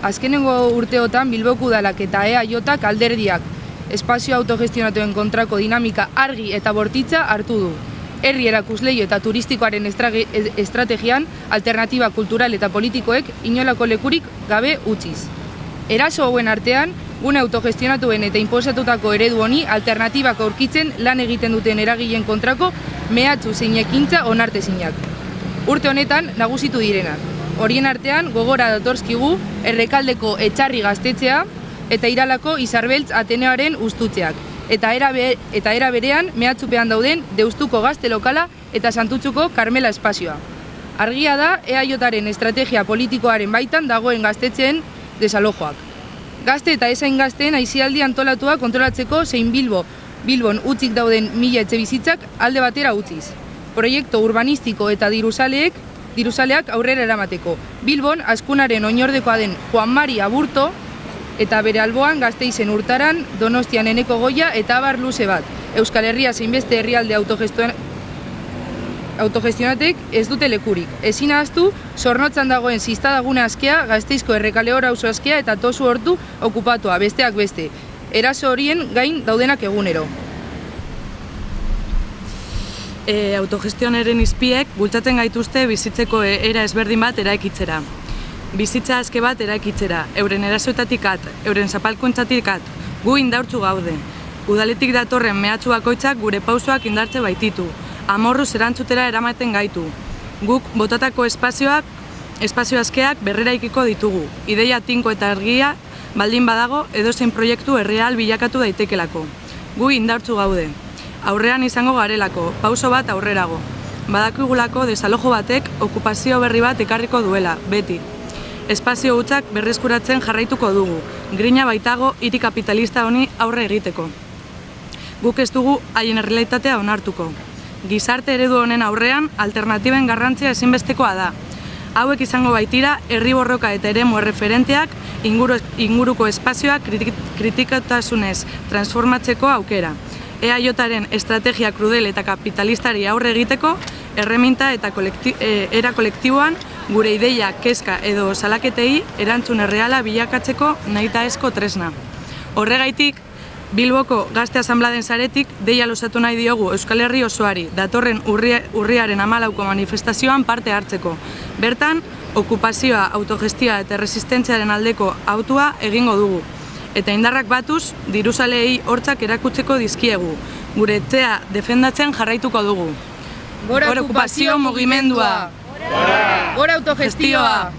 azkenengo urteotan Bilboko udalak eta EAJak alderdiak espazio autogestionatuen kontrako dinamika argi eta bortitza hartu du. Herri erakusleio eta turistikoaren estrategian alternatiba kultural eta politikoek inolako lekurik gabe utziz. Eraso hauen artean, gune autogestionatuen eta inposatutako eredu honi alternatibak aurkitzen lan egiten duten eragileen kontrako mehatxu zein ekintza onartezinak. Urte honetan nagusitu direnak. Horien artean gogora datorskigu Errekaldeko Etxarri gaztetxea eta Iralako Izarbeltz Ateneoaren ustutzeak. Eta era berean mehatxupean dauden Deustuko gazte lokala eta Santutxuko Karmela espazioa. Argia da EAJaren estrategia politikoaren baitan dagoen gaztetxeen desalojoak. Gazte eta ezain gazteen aisialdi antolatua kontrolatzeko zein Bilbon utzik dauden 1000 etxebizitzak alde batera utziz. Proiektu urbanistiko eta diruzaleak aurrera eramateko. Bilbon askunaren oinordekoa den Juan Mari Aburto eta bere alboan Gasteizen Urtaran, Donostian Eneko Goia eta abar luze bat. Euskal Herria zein beste herrialde autogestionatek ez dute lekurik. Ezin ahaztu, Zornotzan dagoen ziztadagune askea, Gasteizko Errekalehor auzo askea eta Tosu Hortu okupatua, besteak beste. Eraso horien gain daudenak egunero. Autogestionaren izpiek bultzatzen gaituzte bizitzeko era ezberdin bat eraikitzera. Bizitza aske bat eraikitzera, euren erasoetatik at, euren zapalkuntzatik at, gu indautzu gaude. Udaletik datorren mehatxu bakoitzak gure pausoak indartze baititu, amorruz erantzutera eramaten gaitu. Guk botatako espazio askeak berreraikiko ditugu, ideia tinko eta argia baldin badago edozein proiektu erreal bilakatu daitekelako. Gu indautzu gaude. Aurrean izango garelako, pauso bat aurrerago. Badakigulako desalojo batek okupazio berri bat ekarriko duela, beti. Espazio hutsak berreskuratzen jarraituko dugu, grina baitago hiri kapitalista honi aurre egiteko. Guk ez dugu haien errealitatea onartuko. Gizarte eredu honen aurrean alternatiben garrantzia ezinbestekoa da. Hauek izango baitira herri borroka eta eremu erreferenteak inguruko espazioak kritikatasunez transformatzeko aukera. EAJaren estrategia krudel eta kapitalistari aurre egiteko, erreminta eta era kolektiboan gure ideia, kezka edo salaketei erantzun erreala bilakatzeko nahitaezko tresna. Horregaitik, Bilboko Gazte Asanbladen saretik deia luzatu nahi diogu Euskal Herri osoari datorren urriaren 14ko manifestazioan parte hartzeko. Bertan, okupazioa, autogestioa eta resistentziaren aldeko autua egingo dugu. Eta indarrak batuz, diruzaleei hortzak erakutzeko dizkiegu. Gure etxea defendatzen jarraituko dugu. Gora okupazio mugimendua! Gora autogestioa!